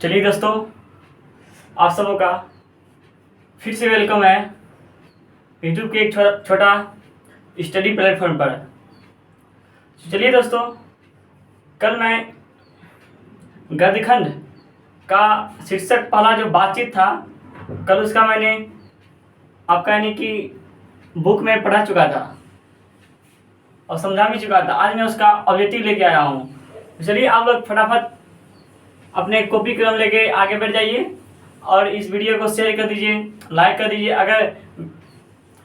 चलिए दोस्तों, आप सबों का फिर से वेलकम है यूट्यूब के एक छोटा स्टडी प्लेटफॉर्म पर। चलिए दोस्तों, कल मैं गद्यखंड का शीर्षक पहला जो बातचीत था, कल उसका मैंने आपका यानी कि बुक में पढ़ा चुका था और समझा भी चुका था। आज मैं उसका ऑब्जेक्टिव लेके आया हूँ। चलिए आप लोग फटाफट अपने कॉपी कलम लेके आगे बढ़ जाइए और इस वीडियो को शेयर कर दीजिए, लाइक कर दीजिए। अगर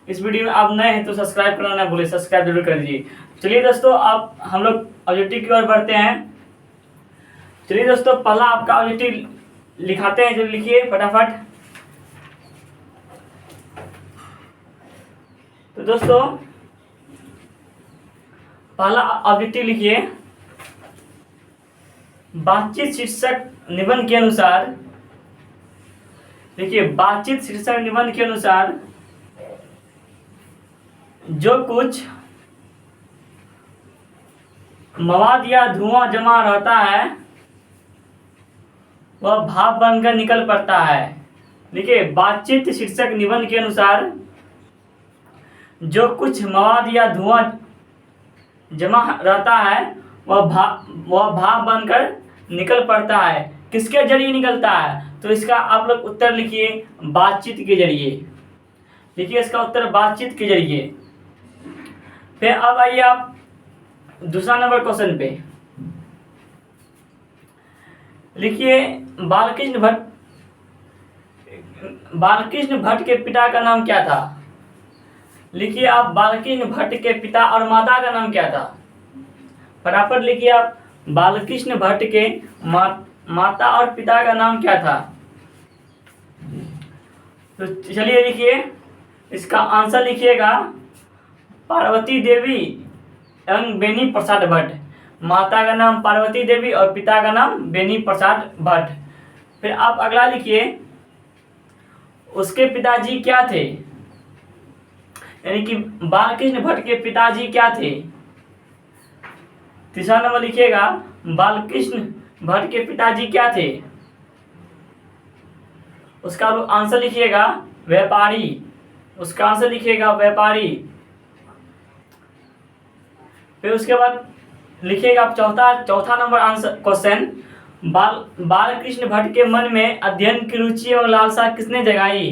इस वीडियो में आप नए हैं तो सब्सक्राइब करना ना भूलें, सब्सक्राइब जरूर कर दीजिए। चलिए दोस्तों, अब हम लोग ऑब्जेक्टिव की ओर बढ़ते हैं। चलिए दोस्तों, पहला आपका ऑब्जेक्टिव लिखाते हैं, जो लिखिए फटाफट। तो दोस्तों, पहला ऑब्जेक्टिव लिखिए, बातचीत शीर्षक निबंध के अनुसार। देखिए, बातचीत शीर्षक निबंध के अनुसार जो कुछ मवाद या धुआं जमा रहता है वह भाप बनकर निकल पड़ता है। देखिए, बातचीत शीर्षक निबंध के अनुसार जो कुछ मवाद या धुआं जमा रहता है वह भाप बनकर निकल पड़ता है। किसके जरिए निकलता है? तो इसका आप लोग उत्तर लिखिए, बातचीत के जरिए। लिखिए इसका उत्तर, बातचीत के जरिए। फिर अब आइए आप दूसरा नंबर क्वेश्चन पे। लिखिए, बालकृष्ण भट्ट के पिता का नाम क्या था? लिखिए आप, बालकृष्ण भट्ट के पिता और माता का नाम क्या था? फटाफट लिखिए आप, बालकृष्ण भट्ट के माता और पिता का नाम क्या था? तो चलिए लिखिए, इसका आंसर लिखिएगा पार्वती देवी एवं बेनी प्रसाद भट्ट। माता का नाम पार्वती देवी और पिता का नाम बेनी प्रसाद भट्ट। फिर आप अगला लिखिए, उसके पिताजी क्या थे? यानी कि बालकृष्ण भट्ट के पिताजी क्या थे? तीसरा नंबर लिखिएगा, बालकृष्ण भट्ट के पिताजी क्या थे? उसका आंसर लिखिएगा व्यापारी। उसका आंसर लिखिएगा व्यापारी। फिर उसके बाद लिखिएगा आप चौथा number answer question, Balkrishna Bhatt के मन में अध्ययन की रुचि और लालसा किसने जगाई?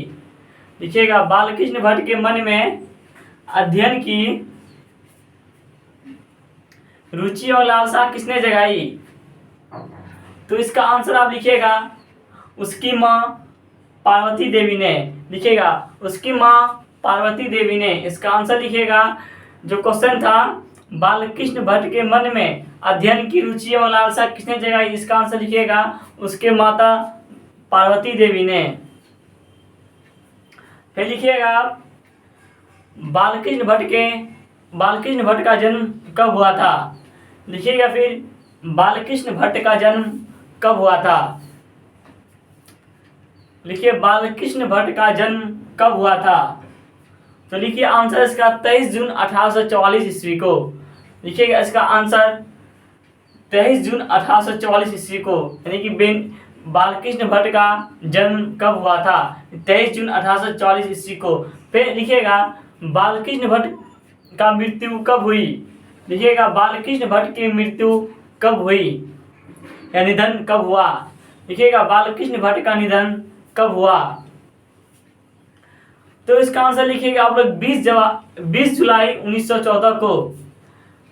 लिखिएगा, बालकृष्ण भट्ट के मन में अध्ययन की रुचि और लालसा किसने जगाई? तो इसका आंसर आप लिखिएगा, उसकी माँ पार्वती देवी ने। लिखिएगा, उसकी माँ पार्वती देवी ने। इसका आंसर लिखिएगा, जो क्वेश्चन था, बालकृष्ण भट्ट के मन में अध्ययन की रुचि और लालसा किसने जगाई, इसका आंसर लिखिएगा, उसके माता पार्वती देवी ने। फिर लिखिएगा आप, बालकृष्ण भट्ट का जन्म कब हुआ था? लिखिएगा फिर, बालकृष्ण भट्ट का जन्म कब हुआ था? लिखिए, बालकृष्ण भट्ट का जन्म कब हुआ था? तो लिखिए आंसर इसका 23 जून 1844 ईस्वी को। लिखिएगा इसका आंसर 23 जून 1844 ईस्वी को, यानी कि बालकृष्ण भट्ट का जन्म कब हुआ था? 23 जून 1844 ईस्वी को। फिर लिखिएगा, बालकृष्ण भट्ट का मृत्यु कब हुई? लिखिएगा, बालकृष्ण भट्ट की मृत्यु कब हुई या निधन कब हुआ? लिखिएगा, बालकृष्ण भट्ट का निधन कब हुआ? तो इसका आंसर लिखिएगा आप लोग 20 जुलाई 1914 को।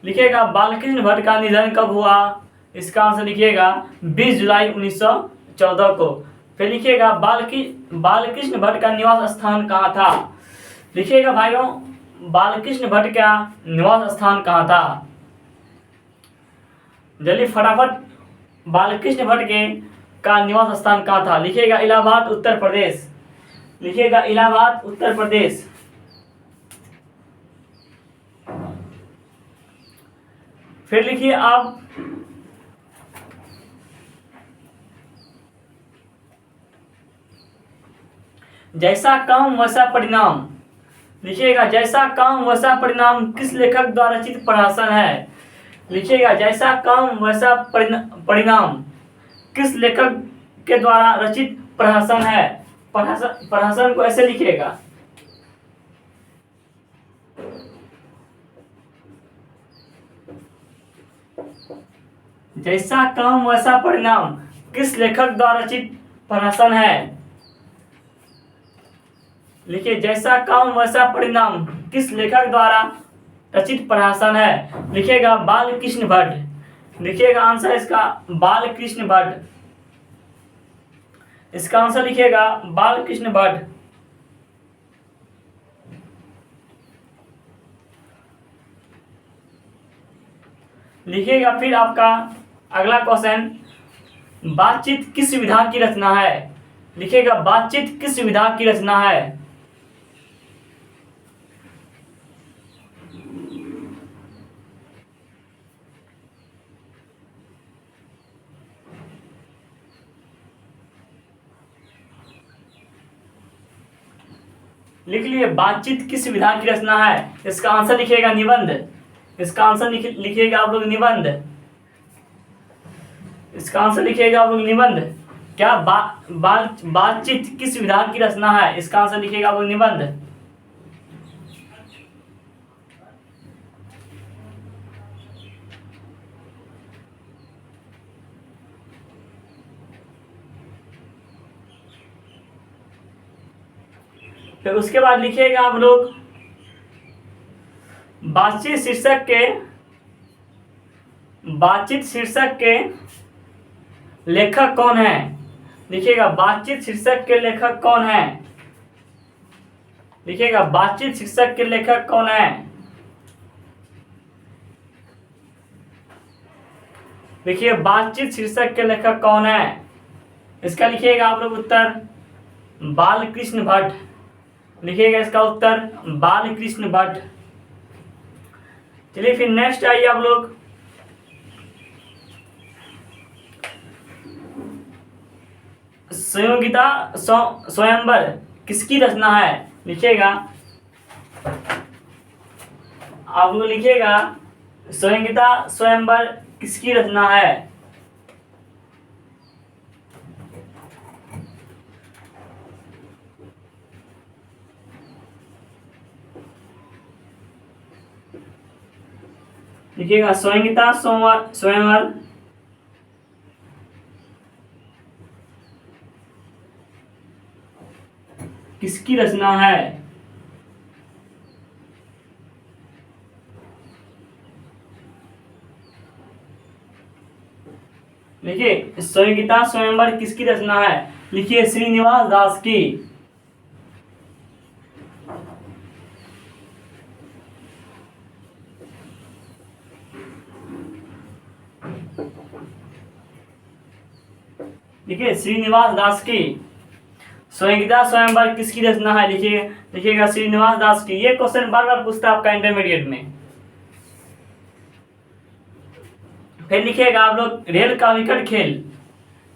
लिखिएगा, बालकृष्ण भट्ट का निधन कब हुआ? इसका आंसर लिखिएगा 20 जुलाई 1914 को। फिर लिखिएगा, बालकृष्ण भट्ट का निवास स्थान कहाँ था? लिखिएगा भाइयों, बालकृष्ण भट्ट का निवास स्थान कहाँ था? जल्दी फटाफट, बालकृष्ण भट्ट का निवास स्थान कहाँ था? लिखिएगा, इलाहाबाद उत्तर प्रदेश। लिखिएगा, इलाहाबाद उत्तर प्रदेश। फिर लिखिए आप, जैसा काम वैसा परिणाम। लिखिएगा, जैसा काम वैसा परिणाम किस लेखक द्वारा रचित प्रहसन है? लिखिएगा, जैसा काम वैसा परिणाम किस लेखक के द्वारा रचित प्रहसन है। प्रहसन को ऐसे लिखिएगा, जैसा काम वैसा परिणाम किस लेखक द्वारा रचित प्रहसन है। लिखिए, जैसा काम वैसा परिणाम किस लेखक द्वारा रचित प्रहसन है। लिखिएगा बालकृष्ण भट्ट। लिखिएगा आंसर इसका बालकृष्ण भट्ट। इसका आंसर लिखिएगा बालकृष्ण भट्ट। लिखिएगा फिर आपका अगला क्वेश्चन, बातचीत किस विधा की रचना है। लिखिएगा बातचीत किस विधा की रचना है। लिख लिए, बातचीत किस विधा की रचना है। इसका आंसर लिखिएगा निबंध। इसका आंसर लिखिएगा आप लोग निबंध। इसका आंसर लिखिएगा आप लोग निबंध। क्या बातचीत किस विधा की रचना है। इसका आंसर लिखिएगा आप लोग निबंध। फिर उसके बाद लिखिएगा आप लोग बातचीत शीर्षक के लेखक कौन है। लिखिएगा बातचीत शीर्षक के लेखक कौन है। लिखिएगा बातचीत शीर्षक के लेखक कौन है। लिखिए बातचीत शीर्षक के लेखक कौन है। इसका लिखिएगा आप लोग उत्तर बालकृष्ण भट्ट। लिखिएगा इसका उत्तर बालकृष्ण भट्ट। चलिए फिर नेक्स्ट आइए आप लोग, संयोगिता स्वयंवर किसकी रचना है। लिखिएगा आप लोग, लिखिएगा संयोगिता स्वयंवर किसकी रचना है। लिखिएगा संयोगिता स्वयंवर किसकी रचना है। लिखिए संयोगिता स्वयंवर किसकी रचना है। लिखिए श्रीनिवास दास की। लिखिए श्रीनिवास दास की संयोगिता स्वयंवर किसकी रचना है। लिखिएगा श्रीनिवास दास की। ये क्वेश्चन बार बार पूछता है आपका इंटरमीडिएट में। फिर लिखिएगा आप लोग रेल का विकट खेल।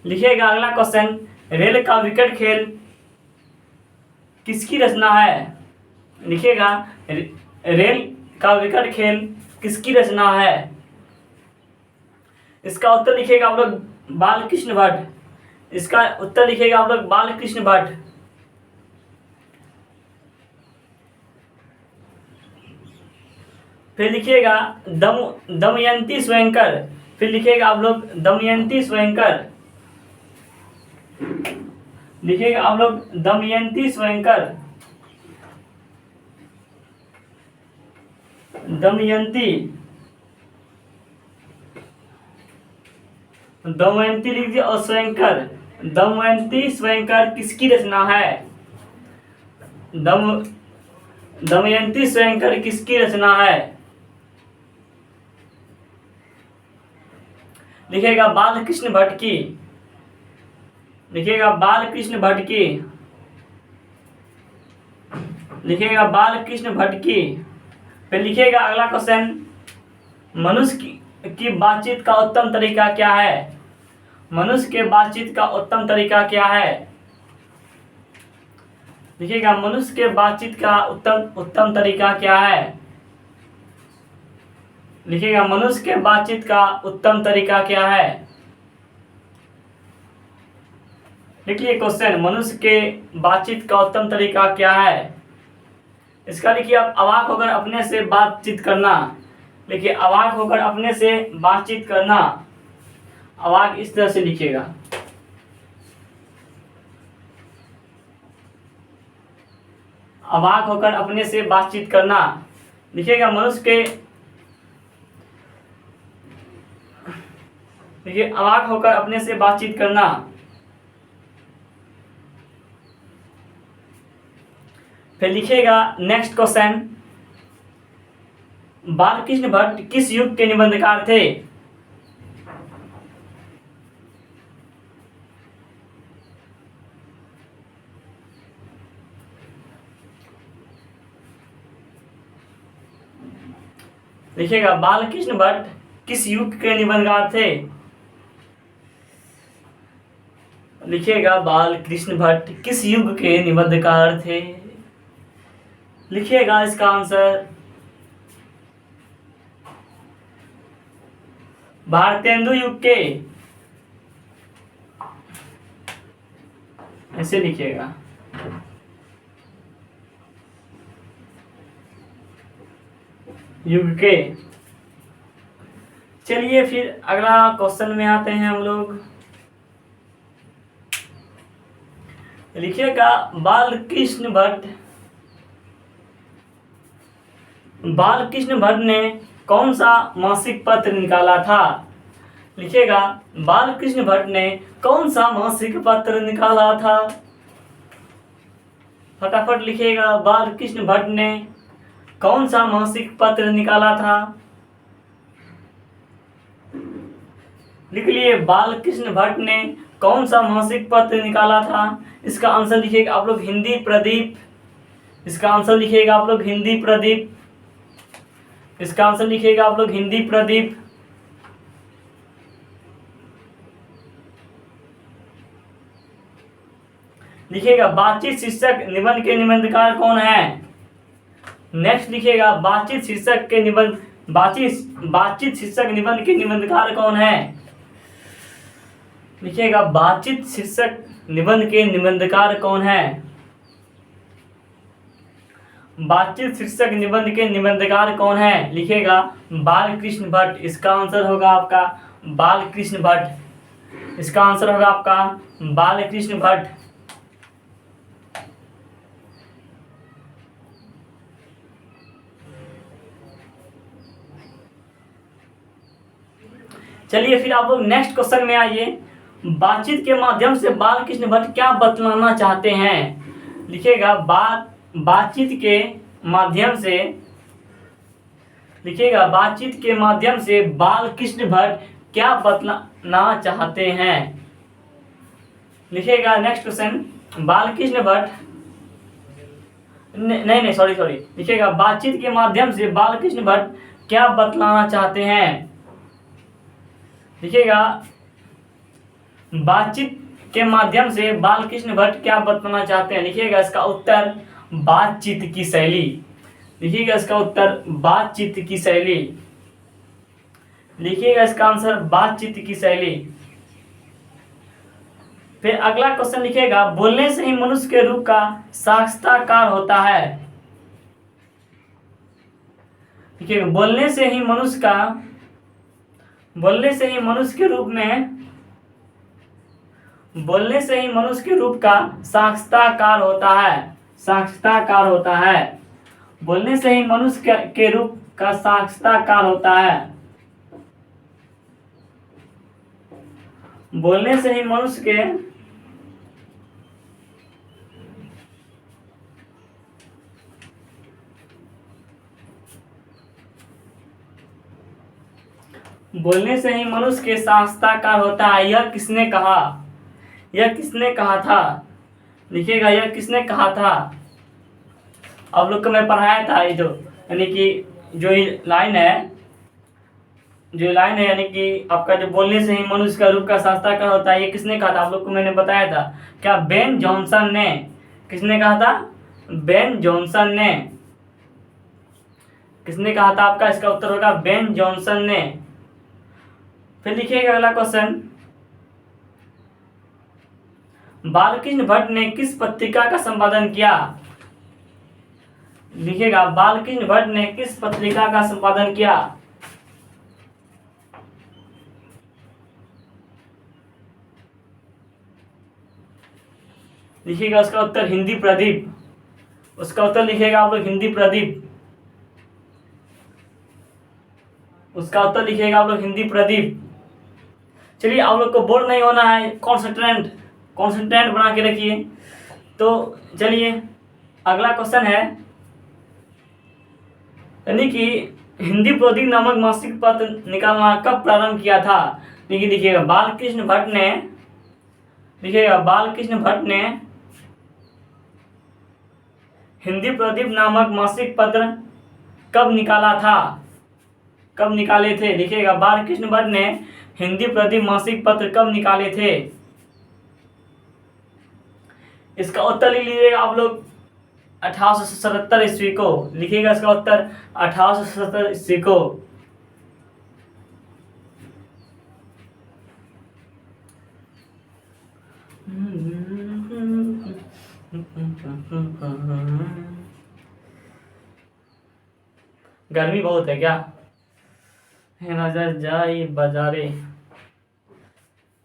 लिखिएगा अगला क्वेश्चन, रेल का विकट खेल किसकी रचना है। लिखिएगा रेल का विकट खेल किसकी रचना है। इसका उत्तर लिखिएगा आप लोग बालकृष्ण भट्ट। इसका उत्तर लिखिएगा आप लोग बालकृष्ण भट्ट। फिर लिखिएगा दमयंती स्वयंकर। फिर लिखिएगा आप लोग दमयंती स्वयंकर। लिखिएगा आप लोग दमयंती स्वयंकर। दमयंती लिख दिया और स्वयंकर। दमयंती स्वयंकर किसकी रचना है। दमयंती स्वयंकर किसकी रचना है। लिखिएगा बालकृष्ण भट्ट की। लिखिएगा बालकृष्ण भट्ट की। लिखिएगा बालकृष्ण भट्ट की। फिर लिखिएगा अगला क्वेश्चन, मनुष्य की बातचीत का उत्तम तरीका क्या है। मनुष्य के बातचीत का उत्तम तरीका क्या है। लिखिएगा मनुष्य के बातचीत का उत्तम तरीका क्या है। लिखिएगा मनुष्य के बातचीत का उत्तम तरीका क्या है। लिखिए क्वेश्चन, मनुष्य के बातचीत का उत्तम तरीका क्या है। इसका लिखिए आप अवाक होकर अपने से बातचीत करना। लिखिए अवाक होकर अपने से बातचीत करना। अवाक इस तरह से लिखिएगा। अवाक होकर अपने से बातचीत करना लिखिएगा। मनुष्य के देखिए अवाक होकर अपने से बातचीत करना। फिर लिखिएगा नेक्स्ट क्वेश्चन, बालकृष्ण भट्ट किस युग के निबंधकार थे। लिखिएगा बालकृष्ण भट्ट किस युग के निबंधकार थे। लिखिएगा बालकृष्ण भट्ट किस युग के निबंधकार थे। लिखिएगा इसका आंसर भारतेंदु युग के। ऐसे लिखिएगा। युग के। चलिए फिर अगला क्वेश्चन में आते हैं हम लोग। लिखिएगा बालकृष्ण भट्ट ने कौन सा मासिक पत्र निकाला था। लिखिएगा बालकृष्ण भट्ट ने कौन सा मासिक पत्र निकाला था। फटाफट लिखिएगा बालकृष्ण भट्ट ने कौन सा मासिक पत्र निकाला था। लिख लिए बालकृष्ण भट्ट ने कौन सा मासिक पत्र निकाला था। इसका आंसर लिखिएगा आप लोग हिंदी प्रदीप। इसका आंसर लिखिएगा आप लोग हिंदी प्रदीप। इसका आंसर लिखिएगा आप लोग हिंदी प्रदीप। लिखिएगा बातचीत शीर्षक निबंध के निबंधकार कौन है। नेक्स्ट लिखिएगा बातचीत शीर्षक निबंध के निबंधकार कौन है। लिखिएगा बातचीत शीर्षक निबंध के निबंधकार कौन है। बातचीत शीर्षक निबंध के निबंधकार कौन है। लिखिएगा बालकृष्ण भट्ट। इसका आंसर होगा आपका बालकृष्ण भट्ट। इसका आंसर होगा आपका बालकृष्ण भट्ट। चलिए फिर आप लोग नेक्स्ट क्वेश्चन में आइए। बातचीत के माध्यम से बालकृष्ण भट्ट क्या बतलाना चाहते हैं। लिखिएगा बातचीत के माध्यम से। लिखिएगा बातचीत के माध्यम से बालकृष्ण भट्ट क्या बतलाना चाहते हैं। लिखिएगा नेक्स्ट क्वेश्चन, बालकृष्ण भट्ट नहीं सॉरी लिखिएगा बातचीत के माध्यम से बालकृष्ण भट्ट क्या बतलाना चाहते हैं। लिखिएगा बातचीत के माध्यम से बालकृष्ण भट्ट क्या बतलाना चाहते हैं। लिखिएगा इसका उत्तर बातचीत की शैली। लिखिएगा इसका उत्तर बातचीत की शैली। लिखिएगा इसका आंसर बातचीत की शैली। फिर अगला क्वेश्चन लिखिएगा बोलने से ही मनुष्य के रूप का साक्षात्कार होता है। देखिए बोलने से ही मनुष्य के रूप का साक्षात्कार होता है। साक्षात्कार होता है। बोलने से ही मनुष्य के रूप का साक्षात्कार होता है। बोलने से ही मनुष्य के साक्षात्कार होता है। यह किसने कहा। यह किसने कहा था। लिखिएगा यह किसने कहा था। आप लोग को मैं पढ़ाया था ये जो यानी कि जो लाइन है यानी कि आपका जो बोलने से ही मनुष्य का रूप का साक्षात्कार होता है, ये किसने कहा था। आप लोग को मैंने बताया था। क्या बेन जॉनसन ने। किसने कहा था। बेन जॉनसन ने। किसने कहा था आपका इसका उत्तर होगा बेन जॉनसन ने। फिर लिखिएगा अगला क्वेश्चन, बालकृष्ण भट्ट ने किस पत्रिका का संपादन किया? लिखिएगा, बालकृष्ण भट्ट ने किस पत्रिका का संपादन किया? लिखिएगा उसका उत्तर हिंदी प्रदीप। उसका उत्तर लिखिएगा आप लोग हिंदी प्रदीप। उसका उत्तर लिखिएगा आप लोग हिंदी प्रदीप। चलिए, आप लोग को बोर नहीं होना है, कॉन्सेंट्रेंट बना के रखिए। तो चलिए, अगला क्वेश्चन है, यानी कि हिंदी प्रदीप नामक मासिक पत्र निकालना कब प्रारंभ किया था? लिखिएगा, बालकृष्ण भट्ट ने, लिखिएगा बालकृष्ण भट्ट ने हिंदी प्रदीप नामक मासिक पत्र कब निकाला था? कब निकाले थे? लिखिएगा, बालकृष्ण भट्ट ने हिंदी प्रदीप मासिक पत्र कब निकाले थे? इसका उत्तर लिख लीजिएगा आप लोग 1877 ईस्वी को। लिखिएगा इसका उत्तर 1877 ईस्वी को। गर्मी बहुत है क्या? राजा जाई बाजारे,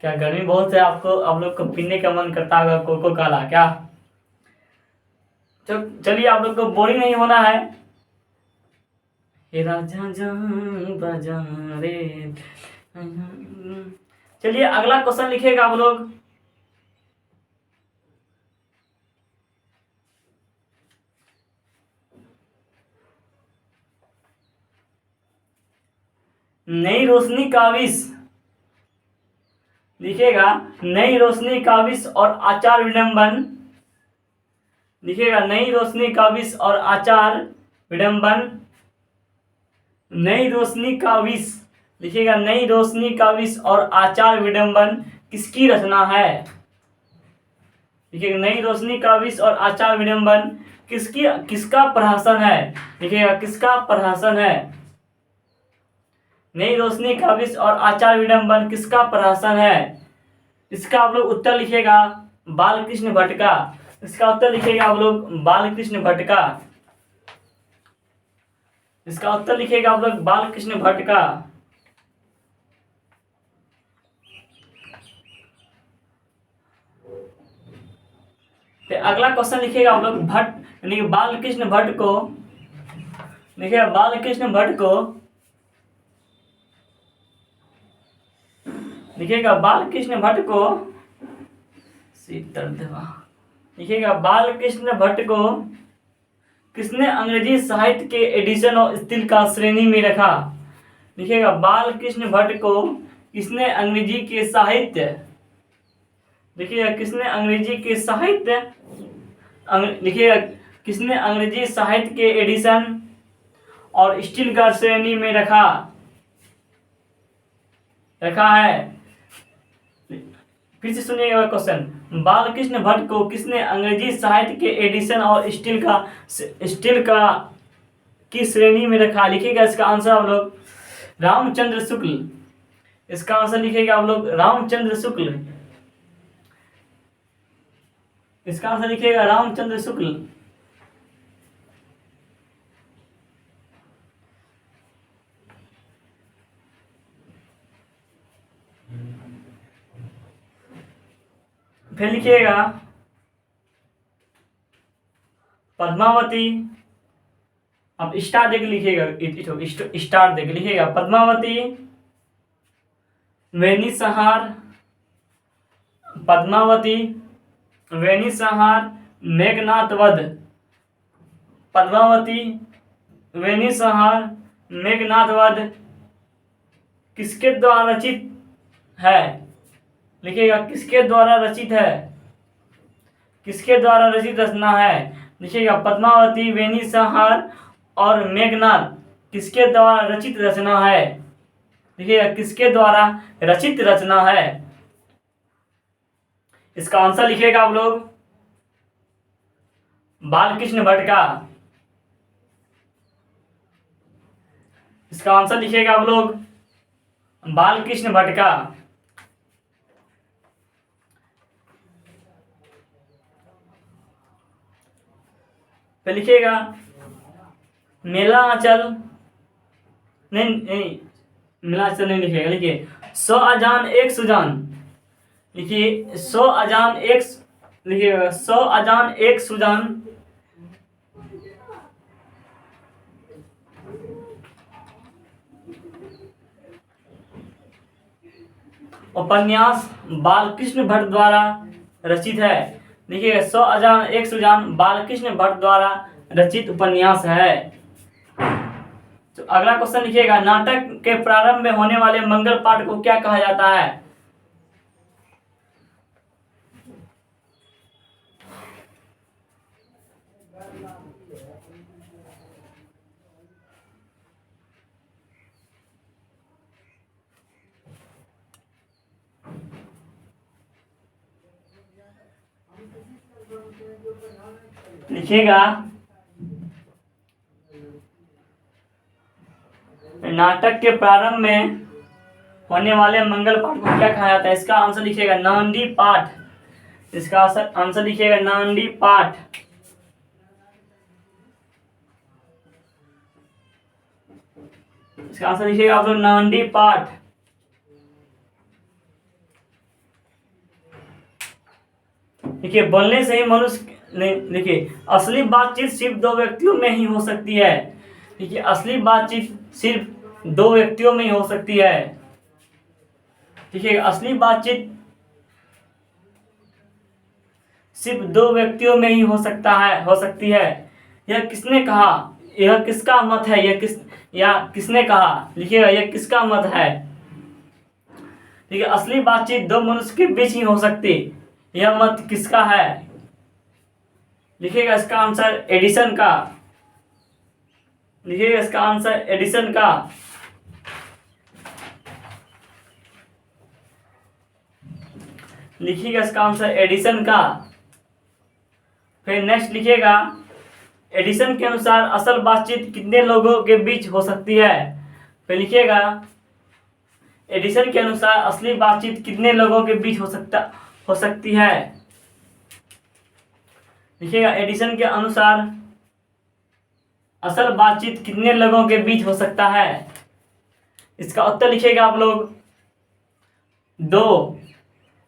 क्या गर्मी बहुत है? आपको, आप लोग को पीने का मन करता होगा कोको कोला क्या? चलिए, आप लोग को बोरिंग नहीं होना है। हे राजा जाई बाजारे। चलिए, अगला क्वेश्चन लिखिएगा आप लोग, नई रोशनी काविश। लिखिएगा, नई रोशनी काविश और आचार विडंबन। लिखिएगा, नई रोशनी काविश और आचार विडंबन। नई रोशनी काविश, लिखिएगा, नई रोशनी काविश और आचार विडंबन किसकी रचना है? लिखिएगा, नई रोशनी काविश और आचार विडंबन किसका प्रहसन है? लिखिएगा, किसका प्रहसन है? नई रोशनी काविश और आचार विडंबन किसका प्रहसन है? इसका आप लोग उत्तर लिखिएगा बालकृष्ण भट्ट का। इसका उत्तर लिखिएगा आप लोग बालकृष्ण भट्ट का। इसका उत्तर लिखिएगा आप लोग बालकृष्ण भट्ट का। तो अगला क्वेश्चन लिखिएगा आप लोग, भट्ट यानी कि बालकृष्ण भट्ट को, लिखिएगा बालकृष्ण भट्ट को, लिखिएगा बालकृष्ण भट्ट को, लिखिएगा बालकृष्ण भट्ट को किसने अंग्रेजी साहित्य के एडिशन और स्टील का श्रेणी में रखा? लिखिएगा, बालकृष्ण भट्ट को किसने अंग्रेजी के साहित्य, लिखिएगा किसने अंग्रेजी के साहित्य, लिखिएगा किसने अंग्रेजी साहित्य के एडिशन और स्टील का श्रेणी में रखा है? फिर से सुनिएगा क्वेश्चन, बालकृष्ण भट्ट को किसने अंग्रेजी साहित्य के एडिशन और स्टील का की श्रेणी में रखा? लिखिएगा इसका आंसर आप लोग रामचंद्र शुक्ल। इसका आंसर लिखिएगा आप लोग रामचंद्र शुक्ल। इसका आंसर लिखिएगा रामचंद्र शुक्ल। फिर लिखिएगा पद्मावती, अब स्टार देख लिखिएगा, स्टार देख लिखिएगा, पद्मावती, वेनिसहार, पद्मावती, वेनिसहार, मेघनाथ वध। पद्मावती, वेनिसहार, मेघनाथ वध किसके द्वारा रचित है? लिखिएगा किसके द्वारा रचित है? किसके द्वारा रचित रचना है? लिखिएगा पद्मावती, वेनिसहार और मेघनाथ किसके द्वारा रचित रचना है? लिखिएगा किसके द्वारा रचित रचना है? इसका आंसर लिखिएगा आप लोग बालकृष्ण भट्ट का। इसका आंसर लिखिएगा आप लोग बालकृष्ण भट्ट का। फिर लिखिएगा मेला आंचल, नहीं नहीं, मेला आंचल नहीं लिखिएगा, लिखिए 100 अजान एक सुजान, लिखिए 100 अजान एक, लिखिएगा 100 अजान एक सुजान। उपन्यास बालकृष्ण भट्ट द्वारा रचित है। देखिए 100 अजान एक सुजान बालकृष्ण भट्ट द्वारा रचित उपन्यास है। तो अगला क्वेश्चन लिखिएगा नाटक के प्रारंभ में होने वाले मंगल पाठ को क्या कहा जाता है? लिखिएगा नाटक के प्रारंभ में होने वाले मंगल पाठ को क्या कहा जाता है? इसका आंसर लिखिएगा नांदी पाठ। इसका आंसर लिखिएगा नांदी पाठ। इसका आंसर लिखिएगा आप लोग नांदी पाठ। देखिए बोलने से ही मनुष्य, देखिए असली बातचीत सिर्फ दो व्यक्तियों में ही हो सकती है। देखिए असली बातचीत सिर्फ दो व्यक्तियों में ही हो सकती है। देखिए असली बातचीत सिर्फ दो व्यक्तियों में ही हो सकती है। यह किसने कहा? यह किसका मत है? किसने कहा? लिखिएगा यह किसका मत है? ठीक है, असली बातचीत दो मनुष्य के बीच ही हो सकती, यह मत किसका है? लिखिएगा इसका आंसर एडिसन का। लिखिएगा इसका आंसर एडिसन का। लिखिएगा इसका आंसर एडिसन का। फिर नेक्स्ट लिखिएगा एडिसन के अनुसार असल बातचीत कितने लोगों के बीच हो सकती है? फिर लिखिएगा एडिसन के अनुसार असली बातचीत कितने लोगों के बीच हो सकती है? लिखिएगा एडिसन के अनुसार असल बातचीत कितने लोगों के बीच हो सकता है? इसका उत्तर लिखिएगा आप लोग 2।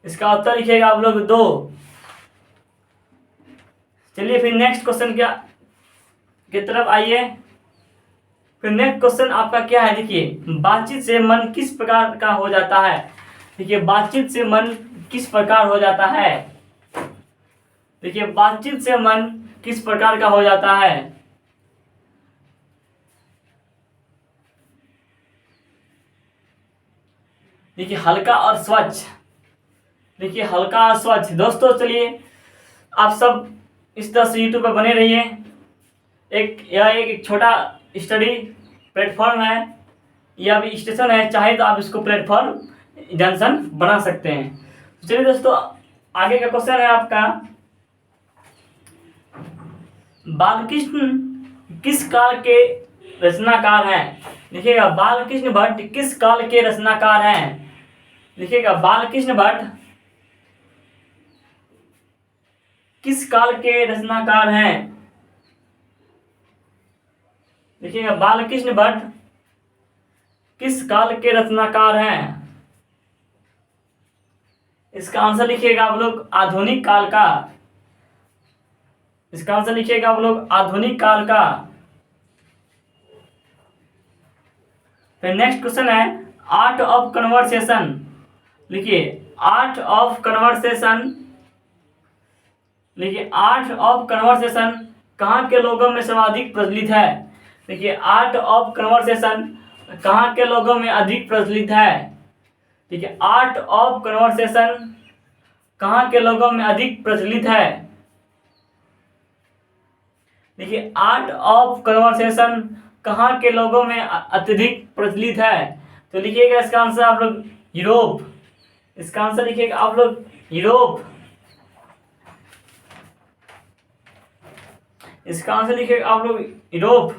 इसका उत्तर लिखिएगा आप लोग 2। चलिए फिर नेक्स्ट क्वेश्चन की तरफ आइए। फिर नेक्स्ट क्वेश्चन आपका क्या है? देखिए बातचीत से मन किस प्रकार का हो जाता है? देखिए बातचीत से मन किस प्रकार हो जाता है? देखिए बातचीत से मन किस प्रकार का हो जाता है? देखिए हल्का और स्वच्छ। देखिए हल्का और स्वच्छ। दोस्तों चलिए आप सब इस तरह से यूट्यूब पर बने रहिए। यह एक छोटा स्टडी प्लेटफॉर्म है, यह भी स्टेशन है, चाहे तो आप इसको प्लेटफॉर्म जंक्शन बना सकते हैं। तो चलिए दोस्तों आगे का क्वेश्चन है आपका, बालकृष्ण किस काल के रचनाकार हैं? लिखिएगा बालकृष्ण भट्ट किस काल के रचनाकार हैं? लिखिएगा बालकृष्ण भट्ट किस काल के रचनाकार हैं? देखिएगा बालकृष्ण भट्ट किस काल के रचनाकार हैं? इसका आंसर लिखिएगा आप लोग आधुनिक काल का। इसका आंसर लिखिएगा आप लोग आधुनिक काल का। फिर नेक्स्ट क्वेश्चन है आर्ट ऑफ कन्वर्सेशन। लिखिए आर्ट ऑफ कन्वर्सेशन। लिखिए आर्ट ऑफ कन्वर्सेशन कहाँ के लोगों में सर्वाधिक प्रचलित है? देखिए आर्ट ऑफ कन्वर्सेशन कहाँ के लोगों में अधिक प्रचलित है? देखिए आर्ट ऑफ कन्वर्सेशन कहाँ के लोगों में अधिक प्रचलित है? देखिए आर्ट ऑफ कन्वर्सेशन कहाँ के लोगों में अत्यधिक प्रचलित है? तो लिखिएगा इसका आंसर आप लोग यूरोप। इसका आंसर लिखिएगा आप लोग यूरोप। इसका आंसर लिखिएगा आप लोग यूरोप।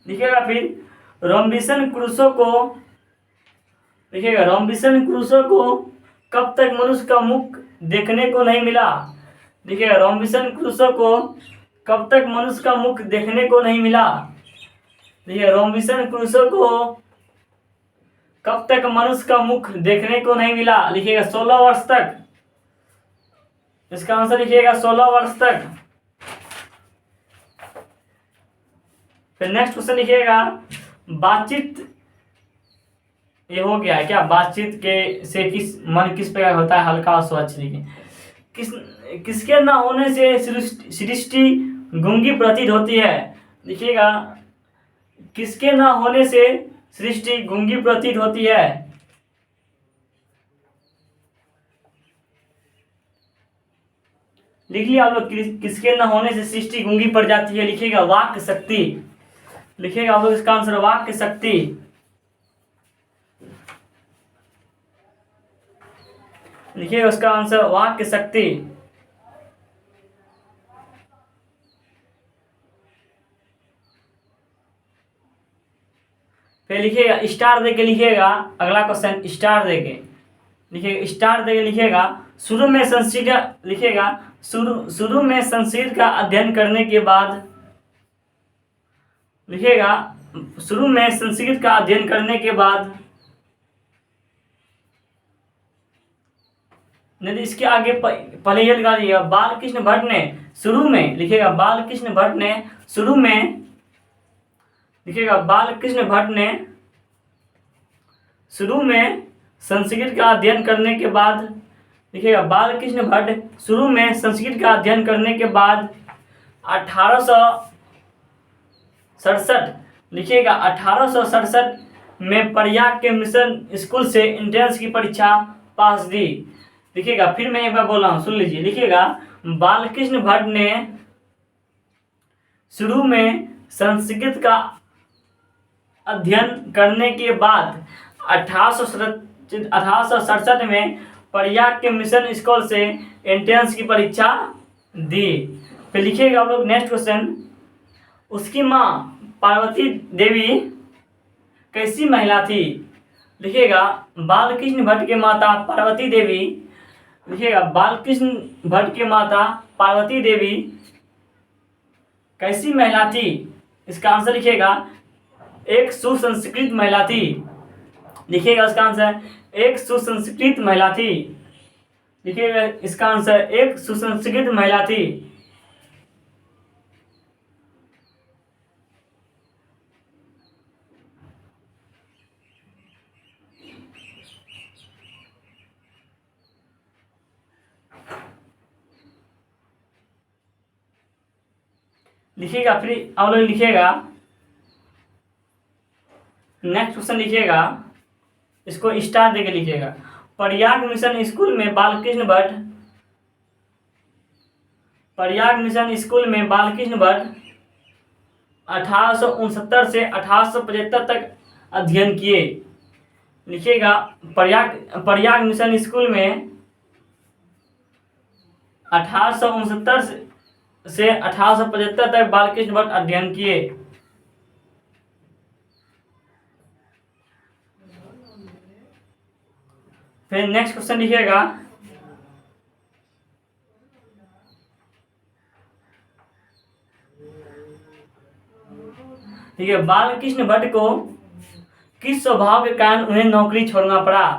लिखिएगा फिर रॉबिन्सन क्रूसो को, लिखिएगा रॉबिन्सन क्रूसो को कब तक मनुष्य का मुख देखने को नहीं मिला? देखिएगा रॉबिन्सन क्रूसो को कब तक मनुष्य का मुख देखने को नहीं मिला? देखिए रॉबिन्सन क्रूसो को कब तक मनुष्य का मुख देखने को नहीं मिला? लिखिएगा 16 वर्ष तक। इसका आंसर लिखिएगा 16 वर्ष तक। फिर नेक्स्ट क्वेश्चन लिखिएगा बातचीत, ये हो गया है क्या? बातचीत के से मन किस प्रकार होता है? हल्का और स्वच्छ। लिखिए किसके न होने से सृष्टि गूंगी प्रतीत होती है? लिखिएगा किसके न होने से सृष्टि गूंगी प्रतीत होती है? लिख लिया आप लोग, किसके न होने से सृष्टि गूंगी पड़ जाती है? लिखिएगा वाक्य शक्ति। लिखिएगा आप लोग इसका आंसर वाक्य शक्ति। लिखिएगा उसका आंसर वाक्य शक्ति। फिर लिखिएगा स्टार देके लिखिएगा अगला क्वेश्चन, स्टार देके लिखिएगा, स्टार देके लिखिएगा शुरू में संस्कृत, लिखिएगा शुरू में संस्कृत का अध्ययन करने के बाद, लिखिएगा शुरू में संस्कृत का अध्ययन करने के बाद, नहीं इसके आगे पहले ये लगा दिएगा बालकृष्ण भट्ट ने शुरू में, लिखिएगा बालकृष्ण भट्ट ने शुरू में, लिखिएगा बालकृष्ण भट्ट ने शुरू में संस्कृत का अध्ययन करने के बाद, लिखिएगा बालकृष्ण भट्ट शुरू में संस्कृत का अध्ययन करने के बाद 1867, लिखिएगा 1867 में प्रयाग के मिशन स्कूल से एंट्रेंस की परीक्षा पास दी। लिखिएगा फिर मैं एक बार बोल रहा हूँ, सुन लीजिए। लिखिएगा बालकृष्ण भट्ट ने शुरू में संस्कृत का अध्ययन करने के बाद 1867 में प्रयाग के मिशन स्कूल से एंट्रेंस की परीक्षा दी। फिर लिखिएगा आप लोग नेक्स्ट क्वेश्चन, उसकी माँ पार्वती देवी कैसी महिला थी? लिखिएगा बालकृष्ण भट्ट के माता पार्वती देवी, लिखिएगा बालकृष्ण भट्ट के माता पार्वती देवी कैसी महिला थी? इसका आंसर लिखिएगा एक सुसंस्कृत महिला थी। लिखिएगा इसका आंसर एक सुसंस्कृत महिला थी। लिखिएगा इसका आंसर एक सुसंस्कृत महिला थी। लिखिएगा फिर आप लोग लिखिएगा नेक्स्ट क्वेश्चन, लिखिएगा इसको स्टार देके लिखिएगा प्रयाग मिशन स्कूल में बालकृष्ण भट्ट, प्रयाग मिशन स्कूल में बालकृष्ण भट्ट 1869 से 1875 तक अध्ययन किए। लिखिएगा प्रयाग मिशन स्कूल में 1869 से 1875 तक बालकृष्ण भट्ट अध्ययन किए। फिर नेक्स्ट क्वेश्चन लिखिएगा ठीक है, बालकृष्ण भट्ट को किस स्वभाव के कारण उन्हें नौकरी छोड़ना पड़ा?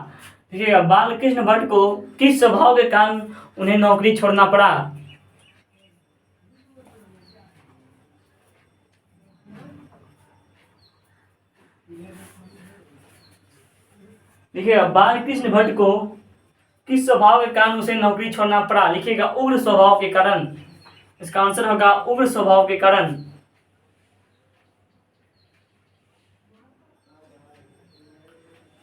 देखिएगा बालकृष्ण भट्ट को किस स्वभाव के कारण उन्हें नौकरी छोड़ना पड़ा? लिखिएगा बालकृष्ण भट्ट को किस स्वभाव के कारण उसे नौकरी छोड़ना पड़ा? लिखिएगा उग्र स्वभाव के कारण। इसका आंसर होगा उग्र स्वभाव के कारण।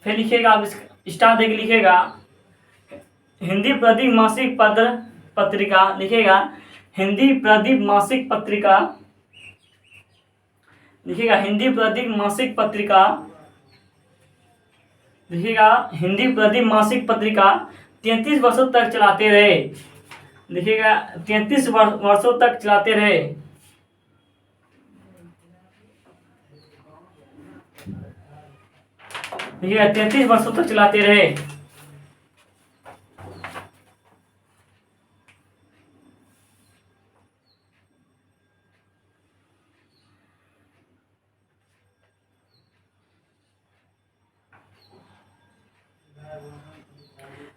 फिर लिखिएगा आप स्टार देके लिखिएगा हिंदी प्रदीप मासिक पत्रिका, लिखिएगा हिंदी प्रदीप मासिक पत्रिका, लिखिएगा हिंदी प्रदीप मासिक पत्रिका, लिखिएगा हिंदी प्रदीप मासिक पत्रिका 33 वर्षों तक चलाते रहे। लिखिएगा 33 वर्षों तक चलाते रहे। लिखिएगा 33 वर्षों तक चलाते रहे।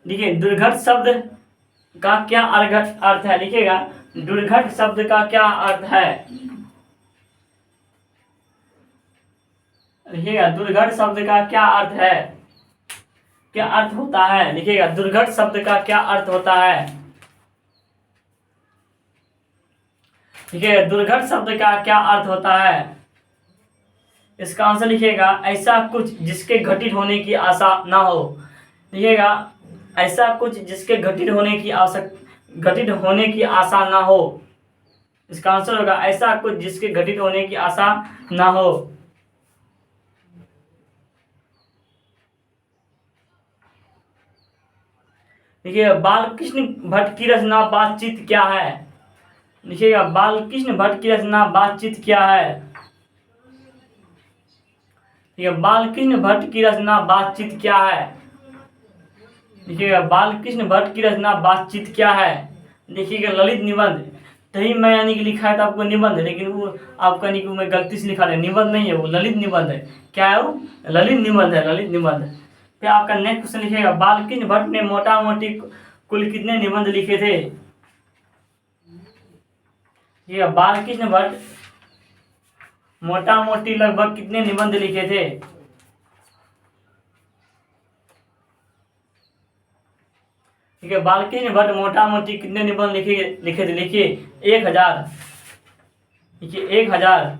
देखिए दुर्घट शब्द का क्या अर्थ है, लिखिएगा दुर्घट शब्द का क्या अर्थ है, लिखिएगा दुर्घट शब्द का क्या अर्थ है, क्या अर्थ होता है, लिखिएगा दुर्घट शब्द का क्या अर्थ होता है, लिखिएगा दुर्घट शब्द का क्या अर्थ होता है। इसका आंसर लिखिएगा ऐसा कुछ जिसके घटित होने की आशा ना हो, लिखिएगा ऐसा कुछ जिसके घटित होने की आशा ना हो। इसका आंसर होगा ऐसा कुछ जिसके घटित होने की आशा ना हो। देखिए बालकृष्ण भट्ट की रचना बातचीत क्या है, लिखिएगा बालकृष्ण भट्ट की रचना बातचीत क्या है, देखिए बालकृष्ण भट्ट की रचना बातचीत क्या है, देखिएगा बालकृष्ण भट्ट की रचना बातचीत क्या है, देखिएगा ललित निबंध। तभी मैं यानी कि लिखा है तो आपको निबंध है, लेकिन वो आपका यानी कि मैं गलती से लिखा है, निबंध नहीं है वो, ललित निबंध है। क्या है वो, ललित निबंध है, ललित निबंध। फिर आपका नेक्स्ट क्वेश्चन लिखिएगा बालकृष्ण भट्ट ने मोटा मोटी कुल कितने निबंध लिखे थे, ये बालकृष्ण भट्ट मोटा मोटी लगभग कितने निबंध लिखे थे, ठीक है बालकृष्ण भट्ट मोटा मोटी कितने निबंध लिखे थे, लिखिए 1000, लिखिए 1000।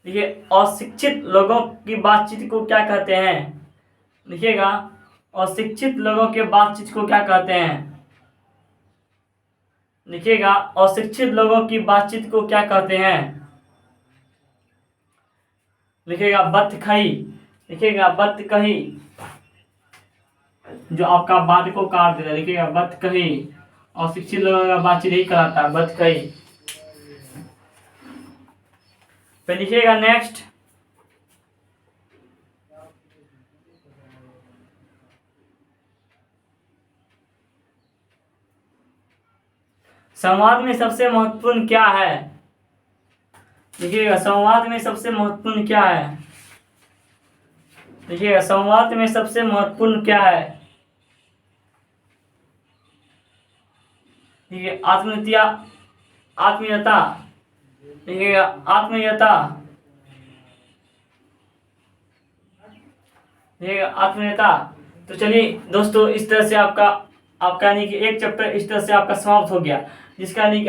देखिए अशिक्षित लोगों की बातचीत को क्या कहते हैं, लिखिएगा अशिक्षित लोगों के बातचीत को क्या कहते हैं, लिखिएगा अशिक्षित लोगों की बातचीत को क्या कहते हैं, लिखिएगा बतखई, लिखिएगा बतकही, जो आपका बात को काट देता है, लिखिएगा बतकही। अशिक्षित लोगों का बातचीत यही कराता है, बतकही। फिर लिखिएगा नेक्स्ट संवाद में सबसे महत्वपूर्ण क्या है, देखिएगा संवाद में सबसे महत्वपूर्ण क्या है, देखिएगा संवाद में सबसे महत्वपूर्ण क्या है, देखिए आत्मीयता, आत्मीयता, देखिएगा आत्मीयता, देखिएगा आत्मीयता। तो चलिए दोस्तों इस तरह से आपका यानी कि एक चैप्टर इस तरह से आपका समाप्त हो गया, जिसका यानी कि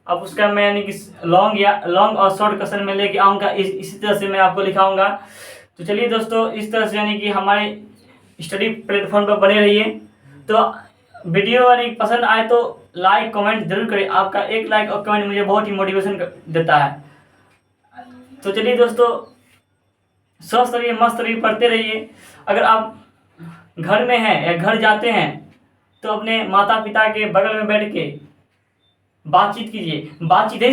अब उसका मैं यानी कि लॉन्ग और शॉर्ट क्वेश्चन में लेके आऊँगा, इसी तरह से मैं आपको लिखाऊंगा। तो चलिए दोस्तों इस तरह से यानी कि हमारे स्टडी प्लेटफॉर्म पर बने रहिए। तो वीडियो यानी पसंद आए तो लाइक कमेंट जरूर करें, आपका एक लाइक और कमेंट मुझे बहुत ही मोटिवेशन देता है। तो चलिए दोस्तों स्वस्थ रहिए, मस्त रहिए, पढ़ते रहिए। अगर आप घर में हैं या घर जाते हैं तो अपने माता पिता के बगल में बैठ के बातचीत कीजिए, बातचीत ही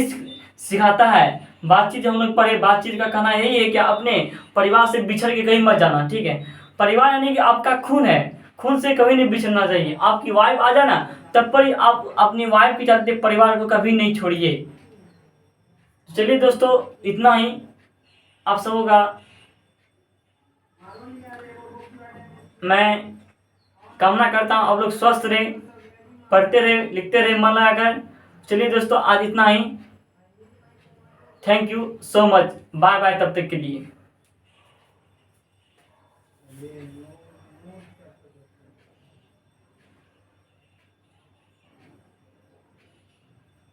सिखाता है। बातचीत हम लोग पढ़े, बातचीत का कहना यही है कि अपने परिवार से बिछड़ के कहीं मत जाना, ठीक है। परिवार यानी कि आपका खून है, खून से कभी नहीं बिछड़ना चाहिए। आपकी वाइफ आ जाना तब पर ही आप अपनी वाइफ के चलते परिवार को कभी नहीं छोड़िए। चलिए दोस्तों इतना ही आप सबों का मैं कामना करता हूँ, आप लोग स्वस्थ रहे, पढ़ते रहे, लिखते रहे मन लगाकर। चलिए दोस्तों आज इतना ही, thank you so much, bye bye तब तक के लिए।